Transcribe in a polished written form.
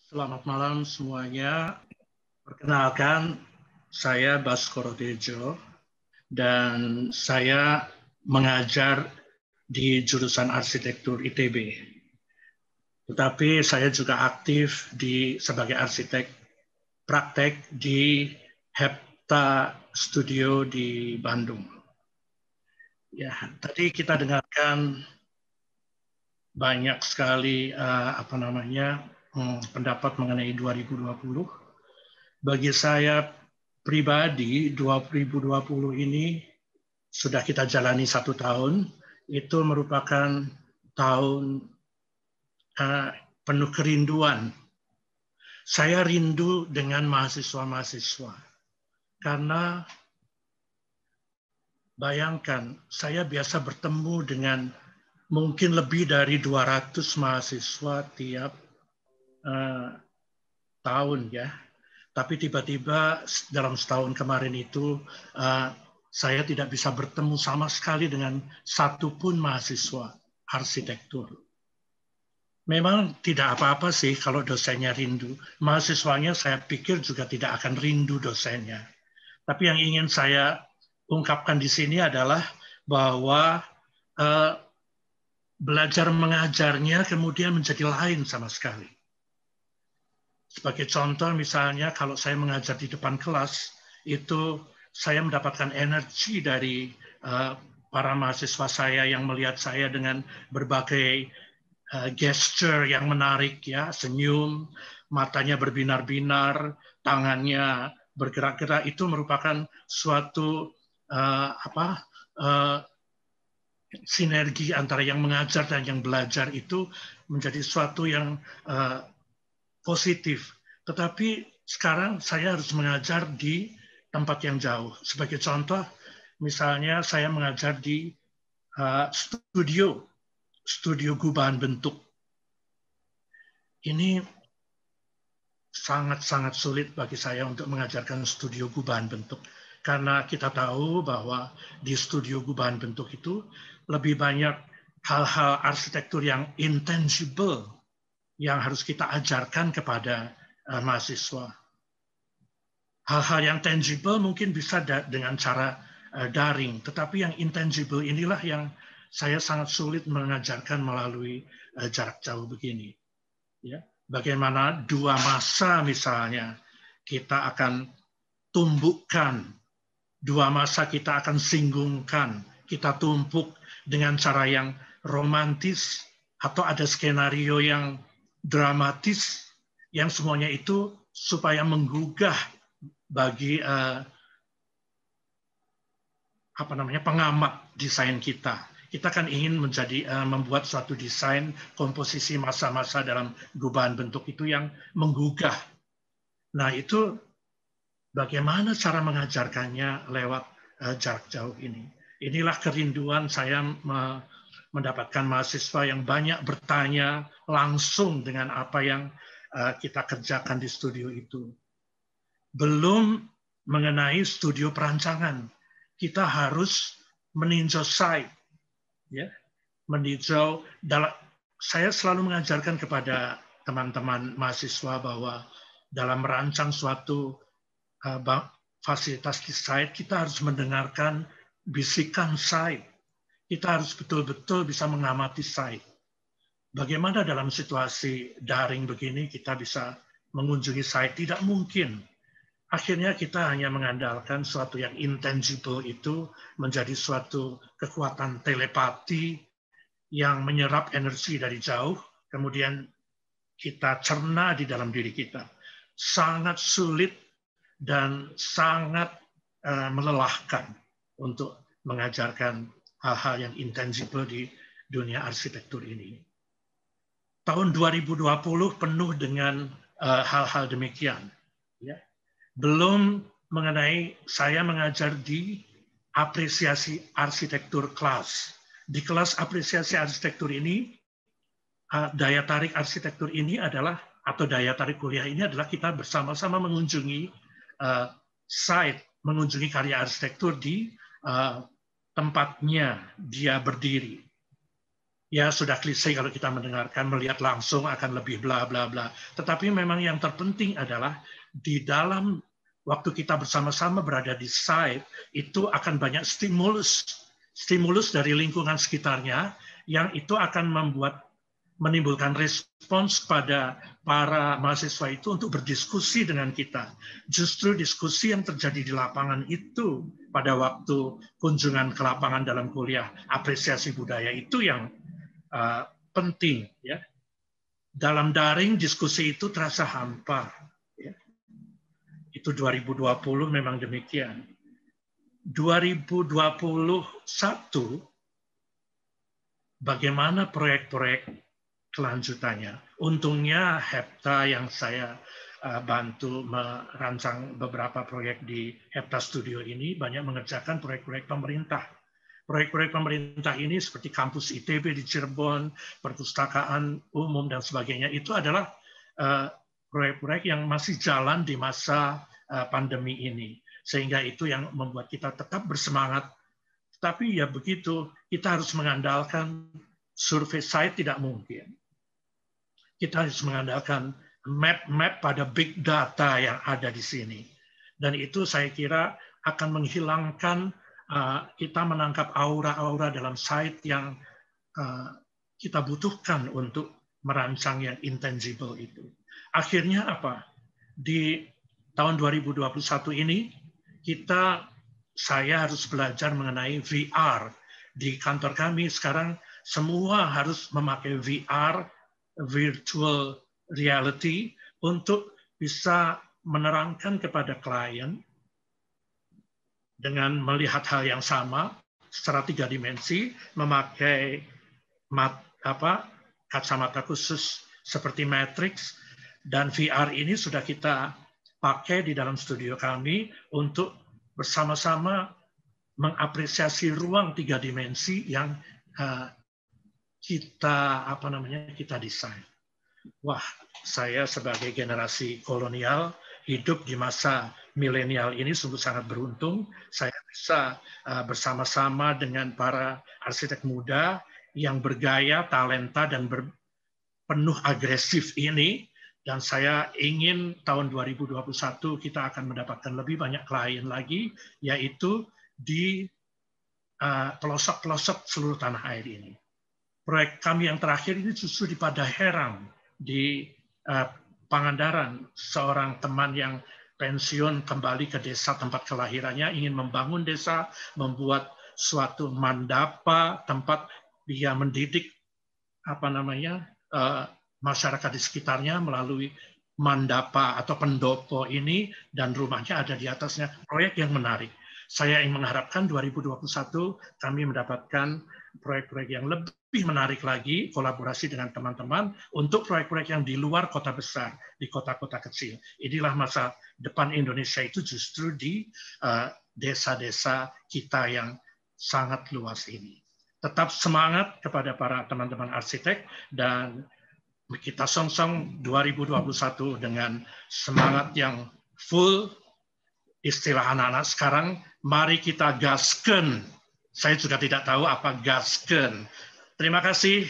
Selamat malam semuanya. Perkenalkan, saya Baskoro Dejo dan saya mengajar di jurusan arsitektur ITB. Tetapi saya juga aktif sebagai arsitek praktek di Hepta Studio di Bandung. Ya, tadi kita dengarkan banyak sekali pendapat mengenai 2020. Bagi saya pribadi, 2020 ini sudah kita jalani 1 tahun. Itu merupakan tahun penuh kerinduan. Saya rindu dengan mahasiswa-mahasiswa. Karena bayangkan, saya biasa bertemu dengan mungkin lebih dari 200 mahasiswa tiap tahun ya. Tapi tiba-tiba dalam setahun kemarin itu saya tidak bisa bertemu sama sekali dengan satupun mahasiswa arsitektur. Memang tidak apa-apa sih kalau dosennya rindu. Mahasiswanya saya pikir juga tidak akan rindu dosennya. Tapi yang ingin saya ungkapkan di sini adalah bahwa belajar mengajarnya kemudian menjadi lain sama sekali. Sebagai contoh misalnya kalau saya mengajar di depan kelas, itu saya mendapatkan energi dari para mahasiswa saya yang melihat saya dengan berbagai gesture yang menarik, ya, senyum, matanya berbinar-binar, tangannya bergerak-gerak. Itu merupakan suatu sinergi antara yang mengajar dan yang belajar, itu menjadi suatu yang positif. Tetapi sekarang saya harus mengajar di tempat yang jauh. Sebagai contoh, misalnya saya mengajar di studio gubahan bentuk. Ini sangat-sangat sulit bagi saya untuk mengajarkan studio gubahan bentuk. Karena kita tahu bahwa di studio gubahan bentuk itu lebih banyak hal-hal arsitektur yang intangible yang harus kita ajarkan kepada mahasiswa. Hal-hal yang tangible mungkin bisa dengan cara daring, tetapi yang intangible inilah yang saya sangat sulit mengajarkan melalui jarak jauh begini. Ya, bagaimana dua masa misalnya kita akan tumbuhkan, dua masa kita akan singgungkan, kita tumpuk dengan cara yang romantis atau ada skenario yang dramatis, yang semuanya itu supaya menggugah bagi pengamat desain kita. Kita kan ingin membuat suatu desain komposisi masa-masa dalam gubahan bentuk itu yang menggugah. Nah, itu bagaimana cara mengajarkannya lewat jarak jauh ini. Inilah kerinduan saya mendapatkan mahasiswa yang banyak bertanya langsung dengan apa yang kita kerjakan di studio itu. Belum mengenai studio perancangan. Kita harus meninjau site. Ya, meninjau. Saya selalu mengajarkan kepada teman-teman mahasiswa bahwa dalam merancang suatu fasilitas di site, kita harus mendengarkan bisikan site. Kita harus betul-betul bisa mengamati site. Bagaimana dalam situasi daring begini kita bisa mengunjungi site? Tidak mungkin. Akhirnya kita hanya mengandalkan suatu yang intangible itu menjadi suatu kekuatan telepati yang menyerap energi dari jauh, kemudian kita cerna di dalam diri kita. Sangat sulit dan sangat melelahkan untuk mengajarkan hal-hal yang intangible di dunia arsitektur ini. Tahun 2020 penuh dengan hal-hal demikian. Ya. Belum mengenai saya mengajar di apresiasi arsitektur kelas. Di kelas apresiasi arsitektur ini, daya tarik arsitektur ini adalah, atau daya tarik kuliah ini adalah kita bersama-sama mengunjungi site, mengunjungi karya arsitektur di tempatnya dia berdiri. Ya sudah klise kalau kita mendengarkan, melihat langsung akan lebih bla bla bla. Tetapi memang yang terpenting adalah di dalam waktu kita bersama-sama berada di site, itu akan banyak stimulus dari lingkungan sekitarnya yang itu akan menimbulkan respons pada para mahasiswa itu untuk berdiskusi dengan kita. Justru diskusi yang terjadi di lapangan itu pada waktu kunjungan ke lapangan dalam kuliah apresiasi budaya itu yang penting, ya. Dalam daring diskusi itu terasa hampa, ya. Itu 2020 memang demikian. 2021 bagaimana proyek-proyek kelanjutannya? Untungnya HEPTA yang saya bantu merancang beberapa proyek di HEPTA Studio ini banyak mengerjakan proyek-proyek pemerintah. Proyek-proyek pemerintah ini seperti kampus ITB di Cirebon, perpustakaan umum dan sebagainya, itu adalah proyek-proyek yang masih jalan di masa pandemi ini. Sehingga itu yang membuat kita tetap bersemangat. Tapi ya begitu, kita harus mengandalkan survei site tidak mungkin. Kita harus mengandalkan map-map pada big data yang ada di sini. Dan itu saya kira akan menghilangkan kita menangkap aura-aura dalam site yang kita butuhkan untuk merancang yang intangible itu. Akhirnya apa? Di tahun 2021 ini saya harus belajar mengenai VR. Di kantor kami sekarang semua harus memakai VR, virtual reality, untuk bisa menerangkan kepada klien dengan melihat hal yang sama secara 3 dimensi, memakai kacamata khusus seperti Matrix, dan VR ini sudah kita pakai di dalam studio kami untuk bersama-sama mengapresiasi ruang 3 dimensi yang kita desain. Wah, saya sebagai generasi kolonial hidup di masa milenial ini sungguh sangat beruntung. Saya bisa bersama-sama dengan para arsitek muda yang bergaya, talenta, dan penuh agresif ini. Dan saya ingin tahun 2021 kita akan mendapatkan lebih banyak klien lagi, yaitu di pelosok-pelosok seluruh tanah air ini. Proyek kami yang terakhir ini justru di Padaherang, di Pangandaran. Seorang teman yang pensiun kembali ke desa tempat kelahirannya, ingin membangun desa, membuat suatu mandapa, tempat dia mendidik masyarakat di sekitarnya melalui mandapa atau pendopo ini, dan rumahnya ada di atasnya. Proyek yang menarik. Saya ingin mengharapkan 2021 kami mendapatkan proyek-proyek yang lebih menarik lagi, kolaborasi dengan teman-teman untuk proyek-proyek yang di luar kota besar, di kota-kota kecil. Inilah masa depan Indonesia, itu justru di desa-desa kita yang sangat luas ini. Tetap semangat kepada para teman-teman arsitek, dan kita song-song 2021 dengan semangat yang full. Istilah anak-anak sekarang, mari kita gasken. Saya juga tidak tahu apa gasken. Terima kasih.